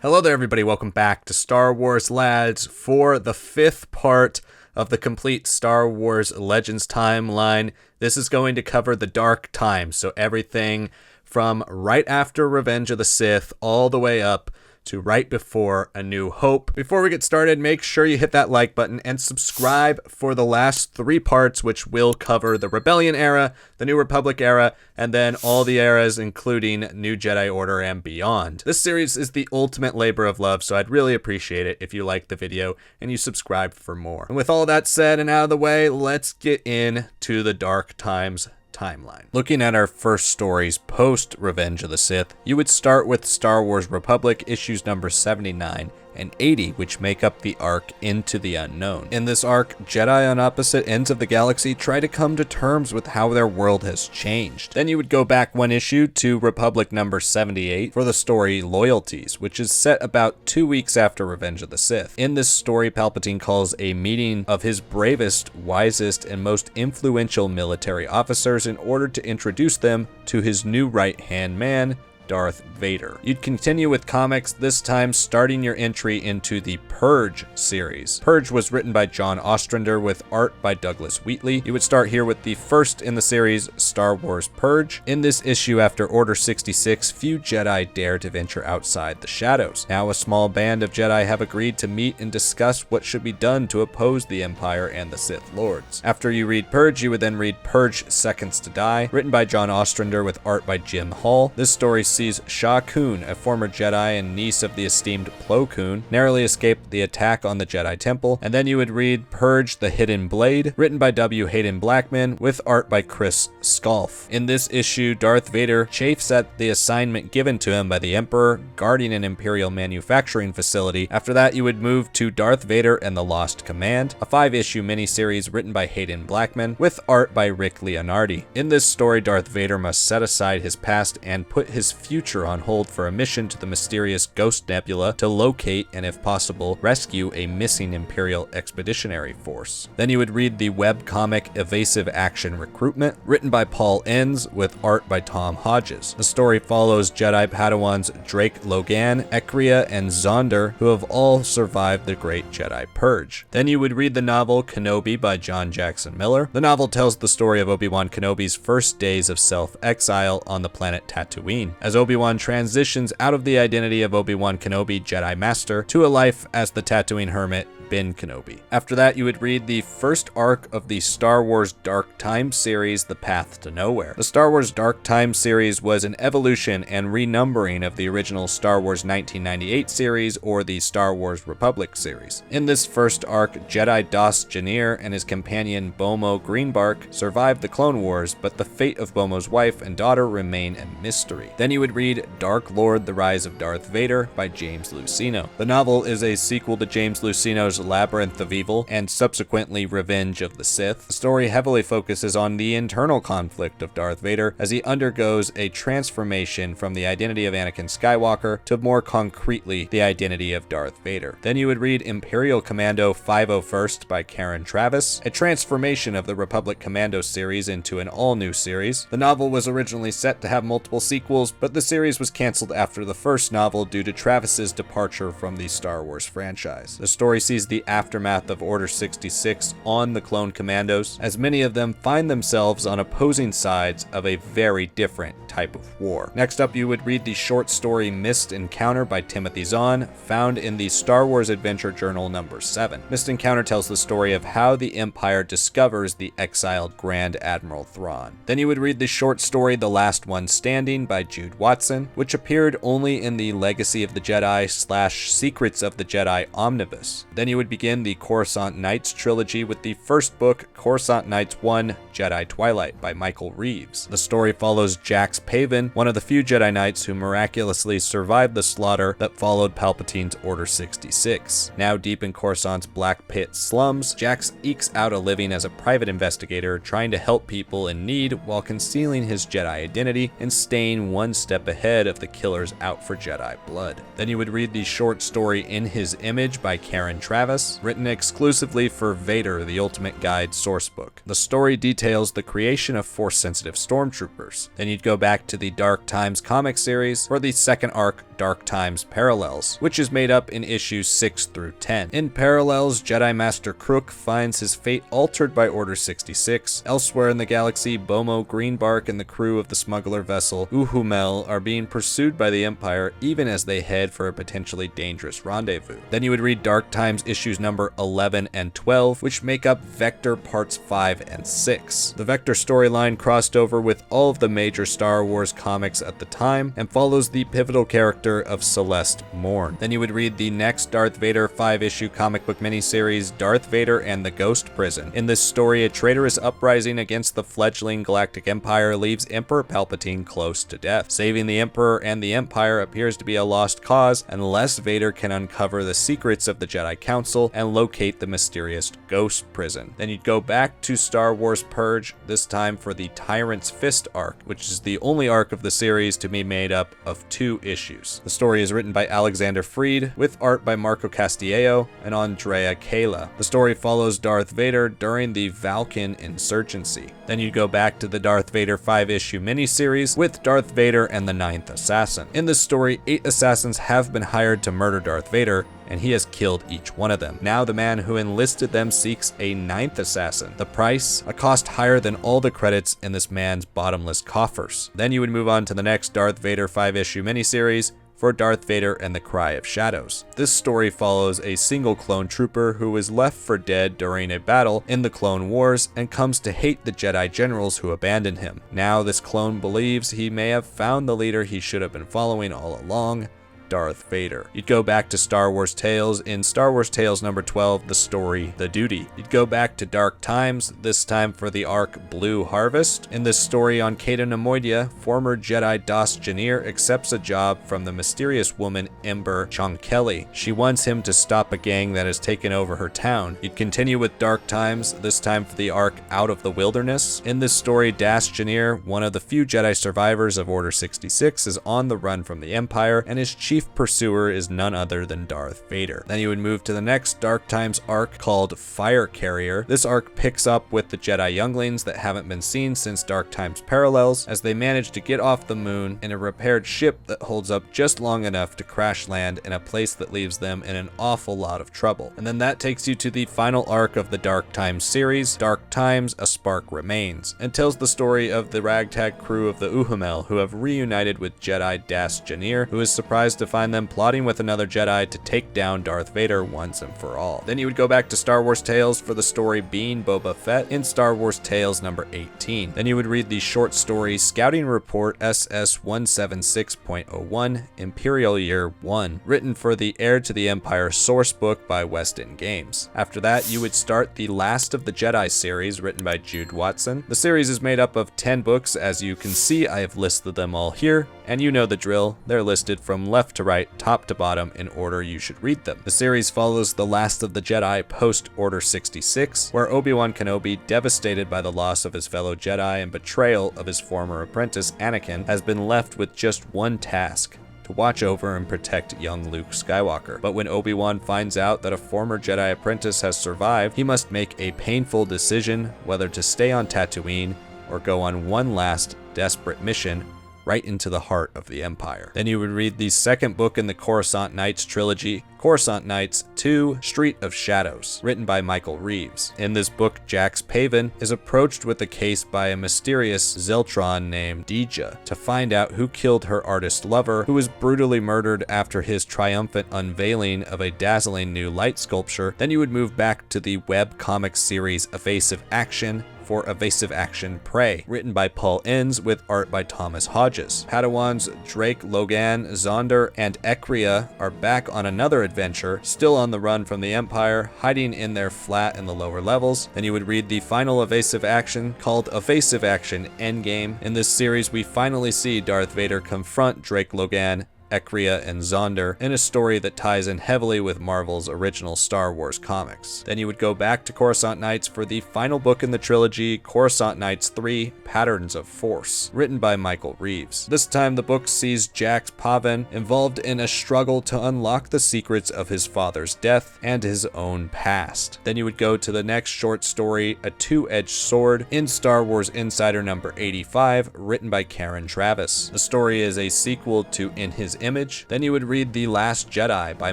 Hello there everybody, welcome back to Star Wars Lads for the 5th part of the complete Star Wars Legends timeline. This is going to cover the dark times, so everything from right after Revenge of the Sith all the way up to right before A New Hope. Before we get started, make sure you hit that like button and subscribe for the last 3 parts, which will cover the Rebellion era, the New Republic era, and then all the eras, including New Jedi Order and beyond. This series is the ultimate labor of love, so I'd really appreciate it if you liked the video and you subscribe for more. And with all that said and out of the way, let's get into the Dark Times timeline. Looking at our first stories post Revenge of the Sith, you would start with Star Wars Republic issues number 79 and 80, which make up the arc Into the Unknown. In this arc, Jedi on opposite ends of the galaxy try to come to terms with how their world has changed. Then you would go back one issue to Republic number 78 for the story Loyalties, which is set about 2 weeks after Revenge of the Sith. In this story, Palpatine calls a meeting of his bravest, wisest, and most influential military officers in order to introduce them to his new right-hand man, Darth Vader. You'd continue with comics, this time starting your entry into the Purge series. Purge was written by John Ostrander with art by Douglas Wheatley. You would start here with the first in the series, Star Wars Purge. In this issue after Order 66, few Jedi dare to venture outside the shadows. Now a small band of Jedi have agreed to meet and discuss what should be done to oppose the Empire and the Sith Lords. After you read Purge, you would then read Purge Seconds to Die, written by John Ostrander with art by Jim Hall. This story sees Sha Kun, a former Jedi and niece of the esteemed Plo Koon, narrowly escape the attack on the Jedi Temple. And then you would read Purge the Hidden Blade, written by W. Hayden Blackman with art by Chris Sculf. In this issue, Darth Vader chafes at the assignment given to him by the Emperor, guarding an Imperial manufacturing facility. After that, you would move to Darth Vader and the Lost Command, a 5-issue miniseries written by Hayden Blackman with art by Rick Leonardi. In this story, Darth Vader must set aside his past and put his future on hold for a mission to the mysterious Ghost Nebula to locate and, if possible, rescue a missing Imperial expeditionary force. Then you would read the webcomic Evasive Action Recruitment, written by Paul Enns with art by Tom Hodges. The story follows Jedi Padawans Drake Logan, Ekria, and Zonder, who have all survived the Great Jedi Purge. Then you would read the novel Kenobi by John Jackson Miller. The novel tells the story of Obi-Wan Kenobi's first days of self-exile on the planet Tatooine, as Obi-Wan transitions out of the identity of Obi-Wan Kenobi, Jedi Master, to a life as the Tatooine Hermit, Ben Kenobi. After that, you would read the first arc of the Star Wars Dark Time series, The Path to Nowhere. The Star Wars Dark Time series was an evolution and renumbering of the original Star Wars 1998 series or the Star Wars Republic series. In this first arc, Jedi Dos Janier and his companion Bomo Greenbark survived the Clone Wars, but the fate of Bomo's wife and daughter remain a mystery. Then you would read Dark Lord: The Rise of Darth Vader by James Luceno. The novel is a sequel to James Luceno's Labyrinth of Evil and subsequently Revenge of the Sith. The story heavily focuses on the internal conflict of Darth Vader as he undergoes a transformation from the identity of Anakin Skywalker to more concretely the identity of Darth Vader. Then you would read Imperial Commando 501st by Karen Travis, a transformation of the Republic Commando series into an all-new series. The novel was originally set to have multiple sequels, but the series was canceled after the first novel due to Travis's departure from the Star Wars franchise. The story sees the aftermath of Order 66 on the clone commandos, as many of them find themselves on opposing sides of a very different type of war. Next up, you would read the short story Missed Encounter by Timothy Zahn, found in the Star Wars Adventure Journal number 7. Missed Encounter tells the story of how the Empire discovers the exiled Grand Admiral Thrawn. Then you would read the short story The Last One Standing by Jude Watson, which appeared only in the Legacy of the Jedi / Secrets of the Jedi omnibus. Then you would begin the Coruscant Nights Trilogy with the first book, Coruscant Nights 1, Jedi Twilight by Michael Reeves. The story follows Jax Paven, one of the few Jedi Knights who miraculously survived the slaughter that followed Palpatine's Order 66. Now deep in Coruscant's Black Pit slums, Jax ekes out a living as a private investigator, trying to help people in need while concealing his Jedi identity and staying one step step ahead of the killers out for Jedi blood. Then you would read the short story In His Image by Karen Travis, written exclusively for Vader, the Ultimate Guide sourcebook. The story details the creation of Force-sensitive stormtroopers. Then you'd go back to the Dark Times comic series for the second arc, Dark Times Parallels, which is made up in issues 6 through 10. In Parallels, Jedi Master Crook finds his fate altered by Order 66. Elsewhere in the galaxy, Bomo, Greenbark, and the crew of the smuggler vessel Uhumel are being pursued by the Empire even as they head for a potentially dangerous rendezvous. Then you would read Dark Times issues number 11 and 12, which make up Vector parts 5 and 6. The Vector storyline crossed over with all of the major Star Wars comics at the time and follows the pivotal character of Celeste Morn. Then you would read the next Darth Vader 5-issue comic book miniseries, Darth Vader and the Ghost Prison. In this story, a traitorous uprising against the fledgling Galactic Empire leaves Emperor Palpatine close to death. Saving the Emperor and the Empire appears to be a lost cause unless Vader can uncover the secrets of the Jedi Council and locate the mysterious Ghost Prison. Then you'd go back to Star Wars Purge, this time for the Tyrant's Fist arc, which is the only arc of the series to be made up of 2 issues. The story is written by Alexander Freed, with art by Marco Castiello and Andrea Kayla. The story follows Darth Vader during the Valkan insurgency. Then you go back to the Darth Vader 5-issue miniseries with Darth Vader and the Ninth Assassin. In this story, 8 assassins have been hired to murder Darth Vader, and he has killed each one of them. Now the man who enlisted them seeks a 9th assassin. The price? A cost higher than all the credits in this man's bottomless coffers. Then you would move on to the next Darth Vader 5-issue miniseries for Darth Vader and the Cry of Shadows. This story follows a single clone trooper who is left for dead during a battle in the Clone Wars and comes to hate the Jedi generals who abandoned him. Now this clone believes he may have found the leader he should have been following all along, Darth Vader. You'd go back to Star Wars Tales in Star Wars Tales number 12, The Story, The Duty. You'd go back to Dark Times, this time for the arc Blue Harvest. In this story on Cato Nemoidia, former Jedi Das Janir accepts a job from the mysterious woman Ember Chonkeli. She wants him to stop a gang that has taken over her town. You'd continue with Dark Times, this time for the arc Out of the Wilderness. In this story, Das Janir, one of the few Jedi survivors of Order 66, is on the run from the Empire, and his chief pursuer is none other than Darth Vader. Then you would move to the next Dark Times arc called Fire Carrier. This arc picks up with the Jedi younglings that haven't been seen since Dark Times Parallels, as they manage to get off the moon in a repaired ship that holds up just long enough to crash land in a place that leaves them in an awful lot of trouble. And then that takes you to the final arc of the Dark Times series, Dark Times, A Spark Remains, and tells the story of the ragtag crew of the Uhumel who have reunited with Jedi Das Janir, who is surprised to find them plotting with another Jedi to take down Darth Vader once and for all. Then you would go back to Star Wars Tales for the story Being Boba Fett in Star Wars Tales number 18. Then you would read the short story Scouting Report SS 176.01 Imperial Year 1, written for the Heir to the Empire sourcebook by West End Games. After that, you would start the Last of the Jedi series written by Jude Watson. The series is made up of 10 books. As you can see, I have listed them all here, and you know the drill. They're listed from left to right, top to bottom, in order you should read them. The series follows The Last of the Jedi post Order 66, where Obi-Wan Kenobi, devastated by the loss of his fellow Jedi and betrayal of his former apprentice Anakin, has been left with just one task: to watch over and protect young Luke Skywalker. But when Obi-Wan finds out that a former Jedi apprentice has survived, he must make a painful decision whether to stay on Tatooine or go on one last desperate mission right into the heart of the Empire. Then you would read the second book in the Coruscant Nights Trilogy, Coruscant Nights 2, Street of Shadows, written by Michael Reeves. In this book, Jax Paven is approached with a case by a mysterious Zeltron named Deja to find out who killed her artist lover, who was brutally murdered after his triumphant unveiling of a dazzling new light sculpture. Then you would move back to the web comic series Evasive Action for Evasive Action Prey, written by Paul Enns with art by Thomas Hodges. Padawans Drake, Logan, Zonder, and Ekria are back on another adventure, still on the run from the Empire, hiding in their flat in the lower levels. Then you would read the final Evasive Action called Evasive Action Endgame. In this series, we finally see Darth Vader confront Drake Logan Ekria and Zonder in a story that ties in heavily with Marvel's original Star Wars comics. Then you would go back to Coruscant Nights for the final book in the trilogy, Coruscant Nights 3, Patterns of Force, written by Michael Reeves. This time the book sees Jax Pavin involved in a struggle to unlock the secrets of his father's death and his own past. Then you would go to the next short story, A Two-Edged Sword, in Star Wars Insider number 85, written by Karen Travis. The story is a sequel to In His Image. Then you would read The Last Jedi by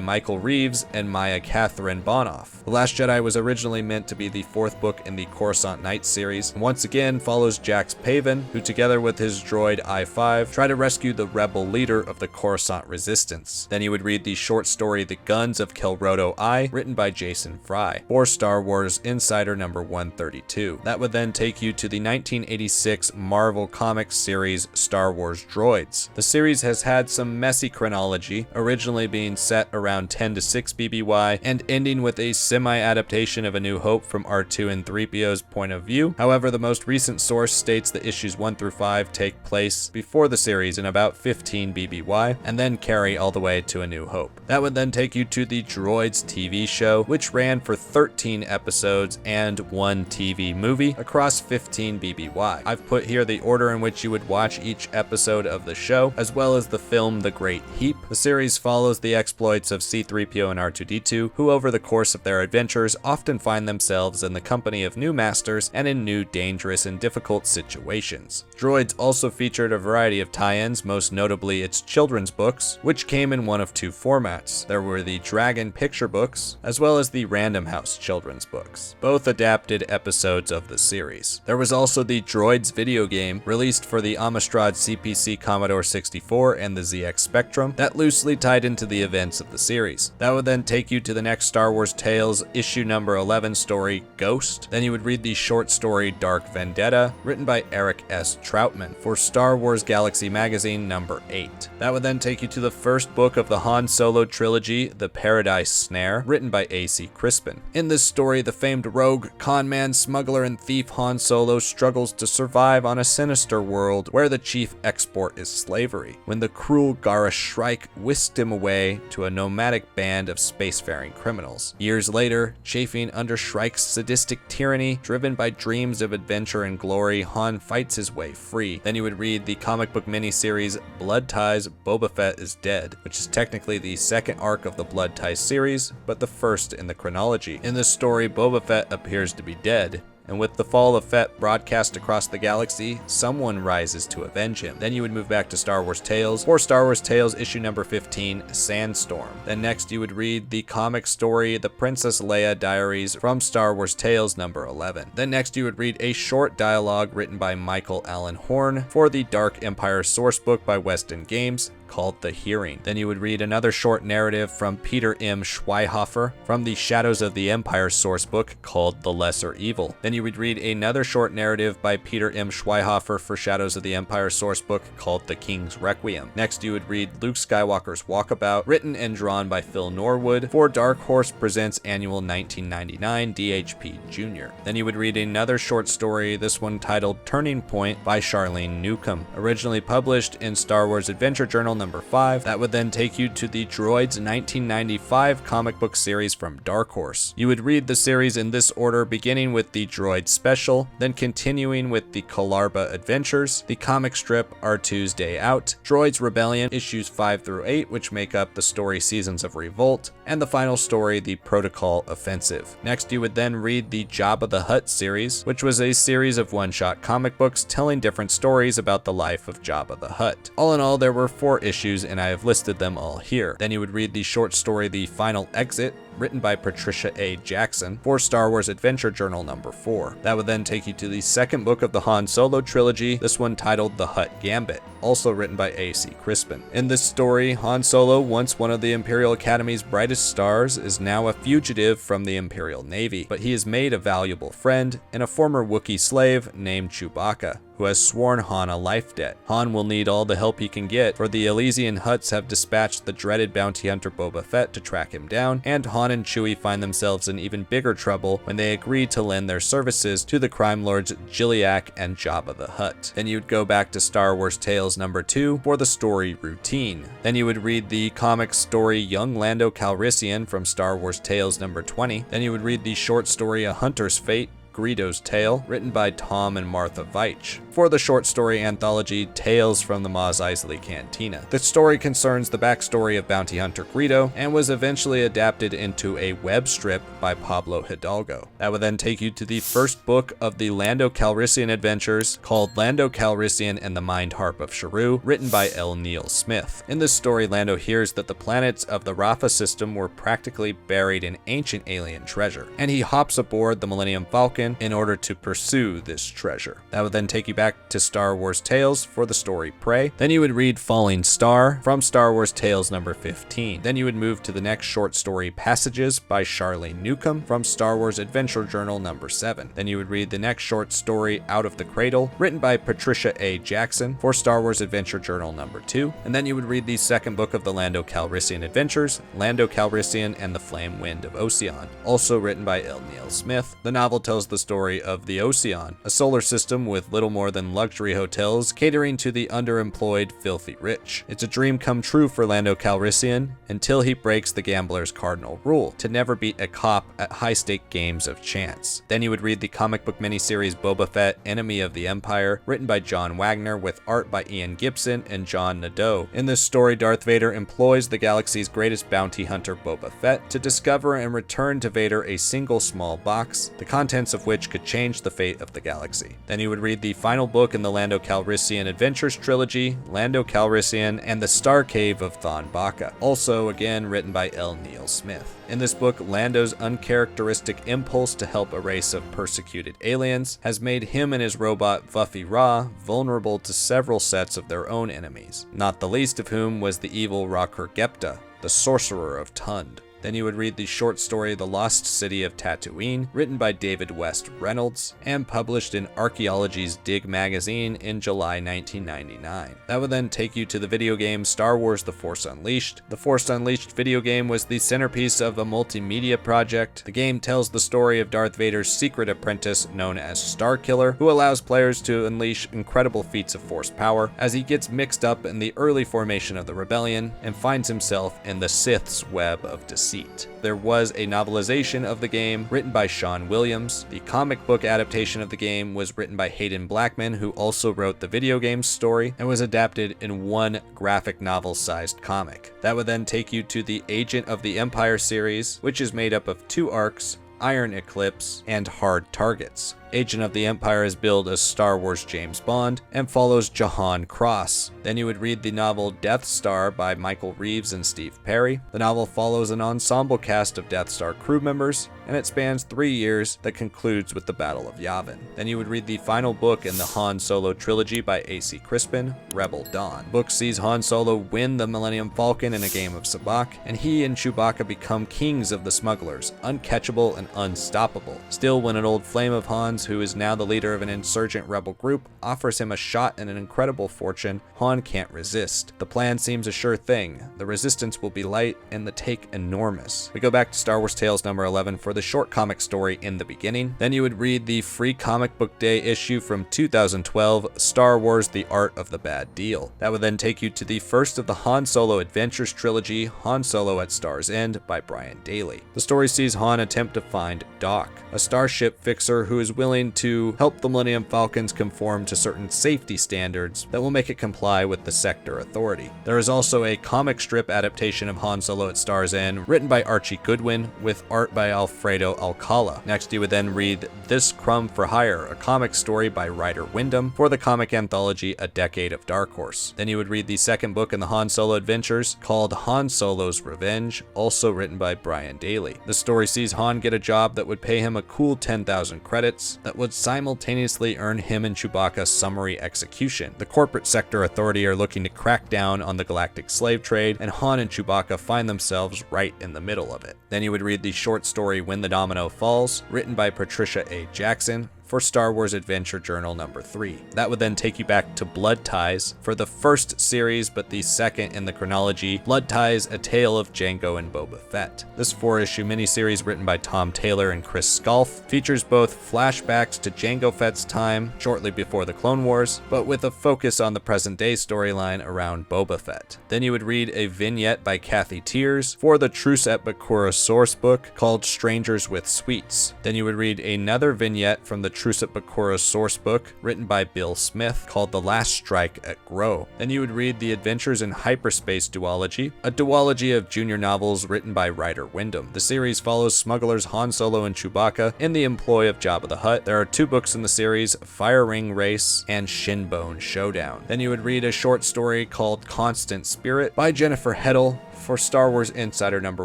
Michael Reeves and Maya Catherine Bonoff. The Last Jedi was originally meant to be the fourth book in the Coruscant Nights series, and once again follows Jax Pavin, who together with his droid I-5 try to rescue the rebel leader of the Coruscant Resistance. Then you would read the short story The Guns of Kelrodo I, written by Jason Fry, for Star Wars Insider number 132. That would then take you to the 1986 Marvel Comics series Star Wars Droids. The series has had some messy chronology, originally being set around 10 to 6 BBY and ending with a semi-adaptation of A New Hope from R2 and 3PO's point of view. However, the most recent source states that issues 1 through 5 take place before the series in about 15 BBY and then carry all the way to A New Hope. That would then take you to the Droids TV show, which ran for 13 episodes and 1 TV movie across 15 BBY. I've put here the order in which you would watch each episode of the show, as well as the film The Great Heap. The series follows the exploits of C-3PO and R2-D2, who over the course of their adventures often find themselves in the company of new masters and in new dangerous and difficult situations. Droids also featured a variety of tie-ins, most notably its children's books, which came in one of two formats. There were the Dragon picture books, as well as the Random House children's books, both adapted episodes of the series. There was also the Droids video game, released for the Amstrad CPC Commodore 64 and the ZX Spectrum, that loosely tied into the events of the series. That would then take you to the next Star Wars Tales issue number 11 story, Ghost. Then you would read the short story Dark Vendetta, written by Eric S. Troutman, for Star Wars Galaxy Magazine number 8. That would then take you to the first book of the Han Solo Trilogy, The Paradise Snare, written by A.C. Crispin. In this story, the famed rogue, conman, smuggler, and thief Han Solo struggles to survive on a sinister world where the chief export is slavery, when the cruel Gara Shrike whisked him away to a nomadic band of spacefaring criminals. Years later, chafing under Shrike's sadistic tyranny, driven by dreams of adventure and glory, Han fights his way free. Then you would read the comic book miniseries Blood Ties, Boba Fett is Dead, which is technically the second arc of the Blood Ties series, but the first in the chronology. In this story, Boba Fett appears to be dead, and with the fall of Fett broadcast across the galaxy, someone rises to avenge him. Then you would move back to Star Wars Tales, for Star Wars Tales issue number 15, Sandstorm. Then next you would read the comic story The Princess Leia Diaries from Star Wars Tales number 11. Then next you would read a short dialogue written by Michael Allen Horn for the Dark Empire sourcebook by Weston Games, called The Hearing. Then you would read another short narrative from Peter M. Schweihofer from the Shadows of the Empire sourcebook called The Lesser Evil. Then you would read another short narrative by Peter M. Schweihofer for Shadows of the Empire sourcebook called The King's Requiem. Next you would read Luke Skywalker's Walkabout, written and drawn by Phil Norwood for Dark Horse Presents Annual 1999 DHP Jr. Then you would read another short story, this one titled Turning Point by Charlene Newcomb, originally published in Star Wars Adventure Journal number 5. That would then take you to the Droids 1995 comic book series from Dark Horse. You would read the series in this order, beginning with the Droid Special, then continuing with the Kalarba Adventures, the comic strip R2's Day Out, Droids Rebellion issues 5 through 8, which make up the story Seasons of Revolt, and the final story, the Protocol Offensive. Next you would then read the Jabba the Hutt series, which was a series of one-shot comic books telling different stories about the life of Jabba the Hutt. All in all, there were 4 issues, and I have listed them all here. Then you would read the short story The Final Exit, written by Patricia A. Jackson for Star Wars Adventure Journal number 4. That would then take you to the second book of the Han Solo trilogy, this one titled The Hutt Gambit, also written by A.C. Crispin. In this story, Han Solo, once one of the Imperial Academy's brightest stars, is now a fugitive from the Imperial Navy, but he has made a valuable friend in a former Wookiee slave named Chewbacca, who has sworn Han a life debt. Han will need all the help he can get, for the Elysian Hutts have dispatched the dreaded bounty hunter Boba Fett to track him down, and Han Han and Chewie find themselves in even bigger trouble when they agree to lend their services to the crime lords Jiliak and Jabba the Hutt. Then you'd go back to Star Wars Tales number 2 for the story routine. Then you would read the comic story Young Lando Calrissian from Star Wars Tales number 20. Then you would read the short story A Hunter's Fate, Greedo's Tale, written by Tom and Martha Veitch, for the short story anthology Tales from the Mos Eisley Cantina. The story concerns the backstory of bounty hunter Greedo and was eventually adapted into a web strip by Pablo Hidalgo. That would then take you to the first book of the Lando Calrissian Adventures, called Lando Calrissian and the Mindharp of Sharu, written by L. Neil Smith. In this story, Lando hears that the planets of the Rafa system were practically buried in ancient alien treasure, and he hops aboard the Millennium Falcon in order to pursue this treasure. That would then take you back to Star Wars Tales for the story Prey. Then you would read Falling Star from Star Wars Tales number 15. Then you would move to the next short story Passages by Charlene Newcomb from Star Wars Adventure Journal number 7. Then you would read the next short story Out of the Cradle, written by Patricia A. Jackson for Star Wars Adventure Journal number 2. And then you would read the second book of the Lando Calrissian Adventures, Lando Calrissian and the Flamewind of Oseon, also written by L. Neil Smith. The novel tells the story of the Oseon, a solar system with little more than luxury hotels catering to the underemployed filthy rich. It's a dream come true for Lando Calrissian until he breaks the gambler's cardinal rule, to never beat a cop at high-stake games of chance. Then you would read the comic book miniseries Boba Fett, Enemy of the Empire, written by John Wagner with art by Ian Gibson and John Nadeau. In this story, Darth Vader employs the galaxy's greatest bounty hunter Boba Fett to discover and return to Vader a single small box, the contents of which could change the fate of the galaxy. Then you would read the final book in the Lando Calrissian Adventures trilogy, Lando Calrissian and the Star Cave of ThonBoka, also again written by L. Neil Smith. In this book, Lando's uncharacteristic impulse to help a race of persecuted aliens has made him and his robot Vuffy Ra vulnerable to several sets of their own enemies, not the least of whom was the evil Rakur Gepta, the sorcerer of Tund. Then you would read the short story The Lost City of Tatooine, written by David West Reynolds, and published in Archaeology's Dig magazine in July 1999. That would then take you to the video game Star Wars The Force Unleashed. The Force Unleashed video game was the centerpiece of a multimedia project. The game tells the story of Darth Vader's secret apprentice known as Starkiller, who allows players to unleash incredible feats of Force power as he gets mixed up in the early formation of the rebellion and finds himself in the Sith's web of deceit. There was a novelization of the game written by Sean Williams. The comic book adaptation of the game was written by Hayden Blackman, who also wrote the video game story, and was adapted in one graphic novel-sized comic. That would then take you to the Agent of the Empire series, which is made up of 2 arcs, Iron Eclipse and Hard Targets. Agent of the Empire is billed as Star Wars James Bond and follows Jahan Cross. Then you would read the novel Death Star by Michael Reeves and Steve Perry. The novel follows an ensemble cast of Death Star crew members, and it spans 3 years that concludes with the Battle of Yavin. Then you would read the final book in the Han Solo Trilogy by A.C. Crispin, Rebel Dawn. The book sees Han Solo win the Millennium Falcon in a game of sabacc, and he and Chewbacca become kings of the smugglers, uncatchable and unstoppable. Still, when an old flame of Han's, who is now the leader of an insurgent rebel group, offers him a shot and an incredible fortune, Han can't resist. The plan seems a sure thing. The resistance will be light and the take enormous. We go back to Star Wars Tales number 11 for the short comic story In the Beginning. Then you would read the free comic book day issue from 2012, Star Wars The Art of the Bad Deal. That would then take you to the first of the Han Solo Adventures trilogy, Han Solo at Star's End by Brian Daley. The story sees Han attempt to find Doc, a starship fixer who is willing to help the Millennium Falcons conform to certain safety standards that will make it comply with the Sector Authority. There is also a comic strip adaptation of Han Solo at Star's End, written by Archie Goodwin, with art by Alfredo Alcala. Next, you would then read This Crumb for Hire, a comic story by Ryder Wyndham for the comic anthology A Decade of Dark Horse. Then you would read the second book in the Han Solo Adventures, called Han Solo's Revenge, also written by Brian Daley. The story sees Han get a job that would pay him a cool 10,000 credits, that would simultaneously earn him and Chewbacca summary execution. The corporate Sector Authority are looking to crack down on the galactic slave trade, and Han and Chewbacca find themselves right in the middle of it. Then you would read the short story When the Domino Falls, written by Patricia A. Jackson for Star Wars Adventure Journal number 3. That would then take you back to Blood Ties for the first series, but the second in the chronology, Blood Ties, A Tale of Jango and Boba Fett. This 4-issue miniseries written by Tom Taylor and Chris Sculf features both flashbacks to Jango Fett's time shortly before the Clone Wars, but with a focus on the present-day storyline around Boba Fett. Then you would read a vignette by Kathy Tears for the Truce at Bakura source book called Strangers with Sweets. Then you would read another vignette from the Truce at Bakura source book written by Bill Smith called The Last Strike at Grow. Then you would read the Adventures in Hyperspace duology, a duology of junior novels written by Ryder Wyndham. The series follows smugglers Han Solo and Chewbacca in the employ of Jabba the Hutt. There are 2 books in the series, Fire Ring Race and Shinbone Showdown. Then you would read a short story called Constant Spirit by Jennifer Heddle for Star Wars Insider number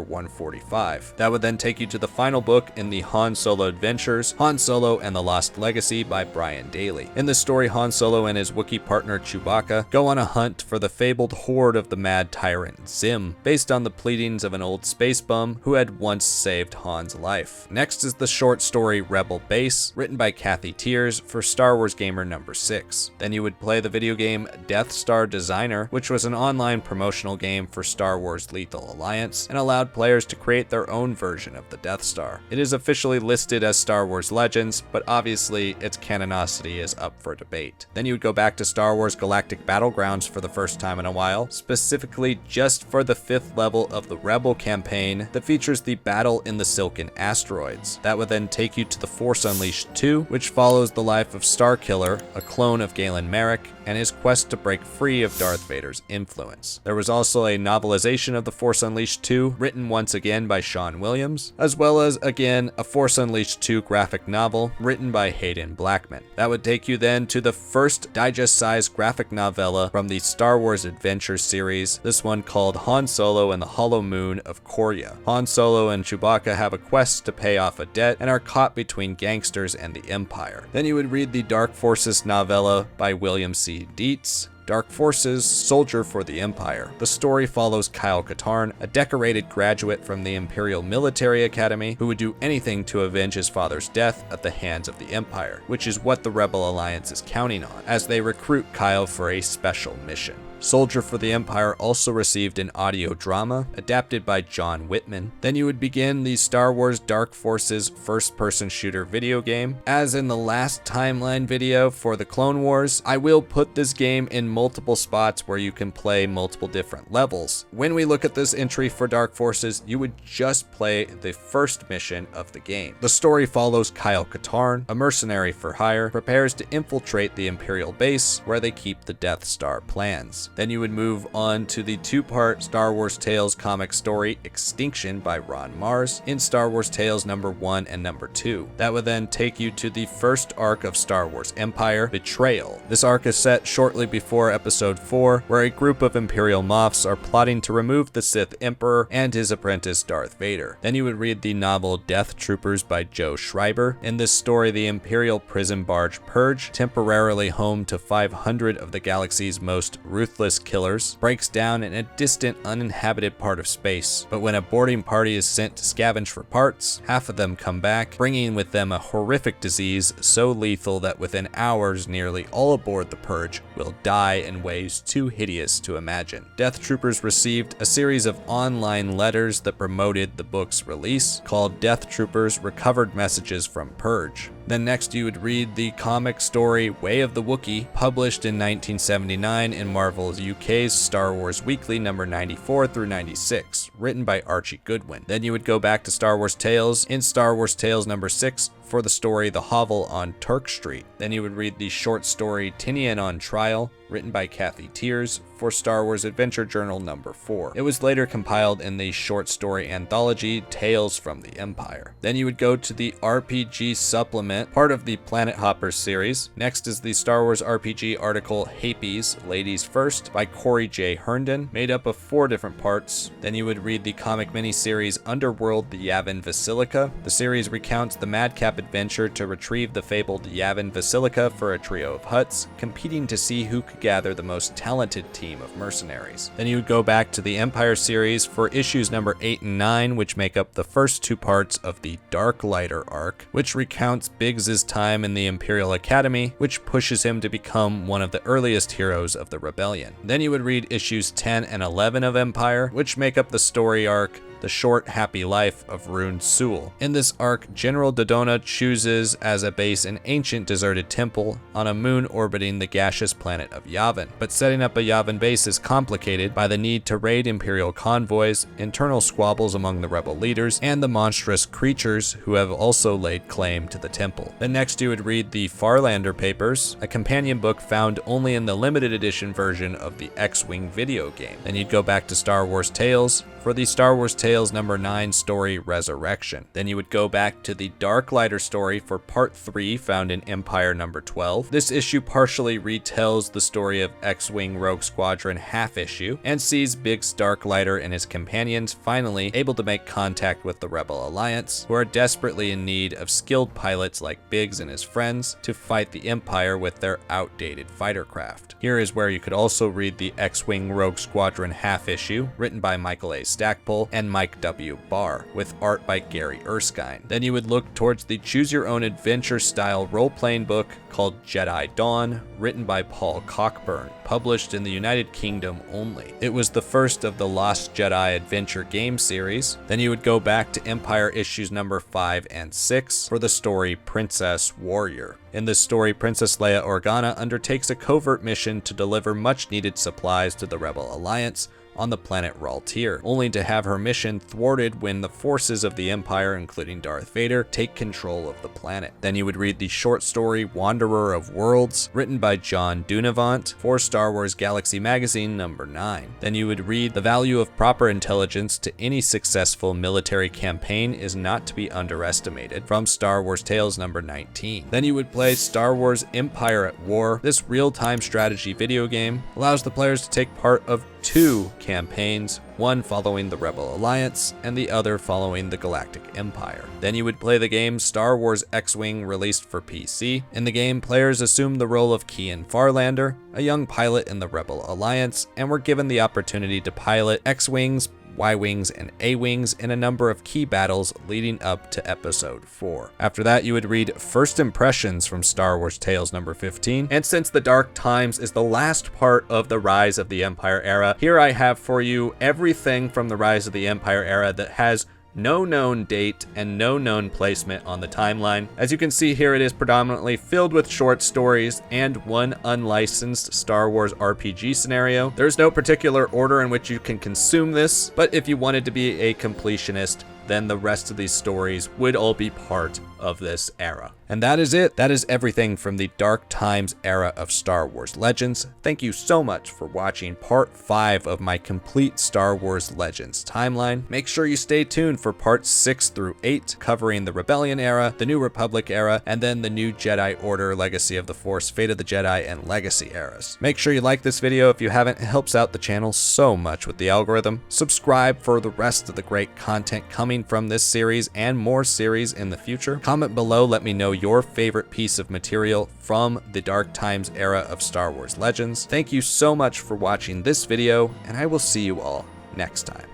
145. That would then take you to the final book in the Han Solo Adventures, Han Solo and the Lost Legacy by Brian Daly. In this story, Han Solo and his Wookiee partner Chewbacca go on a hunt for the fabled horde of the mad tyrant Zim, based on the pleadings of an old space bum who had once saved Han's life. Next is the short story Rebel Base, written by Kathy Tears for Star Wars Gamer number 6. Then you would play the video game Death Star Designer, which was an online promotional game for Star Wars Lethal Alliance and allowed players to create their own version of the Death Star. It is officially listed as Star Wars Legends, but obviously its canonicity is up for debate. Then you would go back to Star Wars Galactic Battlegrounds for the first time in a while, specifically just for the 5th level of the Rebel campaign that features the battle in the Silken Asteroids. That would then take you to The Force Unleashed 2, which follows the life of Starkiller, a clone of Galen Marek, and his quest to break free of Darth Vader's influence. There was also a novelization of The Force Unleashed 2, written once again by Sean Williams, as well as, again, a Force Unleashed 2 graphic novel written by Hayden Blackman. That would take you then to the first digest-sized graphic novella from the Star Wars Adventures series, this one called Han Solo and the Hollow Moon of Korea. Han Solo and Chewbacca have a quest to pay off a debt and are caught between gangsters and the Empire. Then you would read the Dark Forces novella by William C. Dietz, Dark Forces, Soldier for the Empire. The story follows Kyle Katarn, a decorated graduate from the Imperial Military Academy who would do anything to avenge his father's death at the hands of the Empire, which is what the Rebel Alliance is counting on, as they recruit Kyle for a special mission. Soldier for the Empire also received an audio drama adapted by John Whitman. Then you would begin the Star Wars Dark Forces first-person shooter video game. As in the last timeline video for the Clone Wars, I will put this game in multiple spots where you can play multiple different levels. When we look at this entry for Dark Forces, you would just play the first mission of the game. The story follows Kyle Katarn, a mercenary for hire, prepares to infiltrate the Imperial base where they keep the Death Star plans. Then you would move on to the 2-part Star Wars Tales comic story Extinction by Ron Mars in Star Wars Tales number 1 and number 2. That would then take you to the first arc of Star Wars Empire, Betrayal. This arc is set shortly before Episode 4, where a group of Imperial Moffs are plotting to remove the Sith Emperor and his apprentice Darth Vader. Then you would read the novel Death Troopers by Joe Schreiber. In this story, the Imperial prison barge Purge, temporarily home to 500 of the galaxy's most ruthless killers, breaks down in a distant, uninhabited part of space. But when a boarding party is sent to scavenge for parts, half of them come back, bringing with them a horrific disease so lethal that within hours, nearly all aboard the Purge will die in ways too hideous to imagine. Death Troopers received a series of online letters that promoted the book's release, called Death Troopers Recovered Messages from Purge. Then next you would read the comic story Way of the Wookiee, published in 1979 in Marvel's UK's Star Wars Weekly number 94 through 96, written by Archie Goodwin. Then you would go back to Star Wars Tales in Star Wars Tales number 6 for the story The Hovel on Turk Street. Then you would read the short story Tinian on Trial, written by Kathy Tears for Star Wars Adventure Journal number 4. It was later compiled in the short story anthology Tales from the Empire. Then you would go to the RPG supplement, part of the Planet Hoppers series. Next is the Star Wars RPG article Happies, Ladies First by Corey J. Herndon, made up of 4 different parts. Then you would read the comic miniseries Underworld, the Yavin Basilica. The series recounts the madcap adventure to retrieve the fabled Yavin Basilica for a trio of Hutts, competing to see who could gather the most talented team of mercenaries. Then you would go back to the Empire series for issues number 8 and 9, which make up the first two parts of the Dark Lighter arc, which recounts Biggs' time in the Imperial Academy, which pushes him to become one of the earliest heroes of the rebellion. Then you would read issues 10 and 11 of Empire, which make up the story arc The Short Happy Life of Rune Sewell. In this arc, General Dodona chooses as a base an ancient deserted temple on a moon orbiting the gaseous planet of Yavin. But setting up a Yavin base is complicated by the need to raid Imperial convoys, internal squabbles among the rebel leaders, and the monstrous creatures who have also laid claim to the temple. Then next you would read the Farlander Papers, a companion book found only in the limited edition version of the X-Wing video game. Then you'd go back to Star Wars Tales for the Star Wars Tales number 9 story Resurrection. Then you would go back to the Dark Lighter story for part 3 found in Empire number 12. This issue partially retells the story of X-Wing Rogue Squadron half issue and sees Biggs Darklighter and his companions finally able to make contact with the Rebel Alliance, who are desperately in need of skilled pilots like Biggs and his friends to fight the Empire with their outdated fighter craft. Here is where you could also read the X-Wing Rogue Squadron half issue, written by Michael A. Stackpole and Mike W. Barr, with art by Gary Erskine. Then you would look towards the choose-your-own-adventure style role-playing book called Jedi Dawn, written by Paul Cockburn, published in the United Kingdom only. It was the first of the Lost Jedi adventure game series. Then you would go back to Empire issues number 5 and 6 for the story Princess Warrior. In this story, Princess Leia Organa undertakes a covert mission to deliver much-needed supplies to the Rebel Alliance on the planet Raltier, only to have her mission thwarted when the forces of the Empire, including Darth Vader, take control of the planet. Then you would read the short story Wanderer of Worlds, written by John Dunavant for Star Wars Galaxy Magazine number 9. Then you would read The value of proper intelligence to any successful military campaign is not to be underestimated from Star Wars Tales number 19. Then you would play Star Wars Empire at War. This real-time strategy video game allows the players to take part of 2 campaigns, one following the Rebel Alliance and the other following the Galactic Empire. Then you would play the game Star Wars X-Wing, released for PC. In the game, players assume the role of Kian Farlander, a young pilot in the Rebel Alliance, and were given the opportunity to pilot X-Wings, Y-Wings, and A-Wings in a number of key battles leading up to Episode 4. After that, you would read First Impressions from Star Wars Tales number 15, and since The Dark Times is the last part of the Rise of the Empire era, here I have for you everything from the Rise of the Empire era that has no known date and no known placement on the timeline. As you can see here, it is predominantly filled with short stories and one unlicensed Star Wars RPG scenario. There's no particular order in which you can consume this, but if you wanted to be a completionist, then the rest of these stories would all be part of this era. And that is it. That is everything from the Dark Times era of Star Wars Legends. Thank you so much for watching part 5 of my complete Star Wars Legends timeline. Make sure you stay tuned for parts 6 through 8, covering the Rebellion era, the New Republic era, and then the New Jedi Order, Legacy of the Force, Fate of the Jedi, and Legacy eras. Make sure you like this video if you haven't. It helps out the channel so much with the algorithm. Subscribe for the rest of the great content coming from this series and more series in the future. Comment below, let me know your favorite piece of material from the Dark Times era of Star Wars Legends. Thank you so much for watching this video, and I will see you all next time.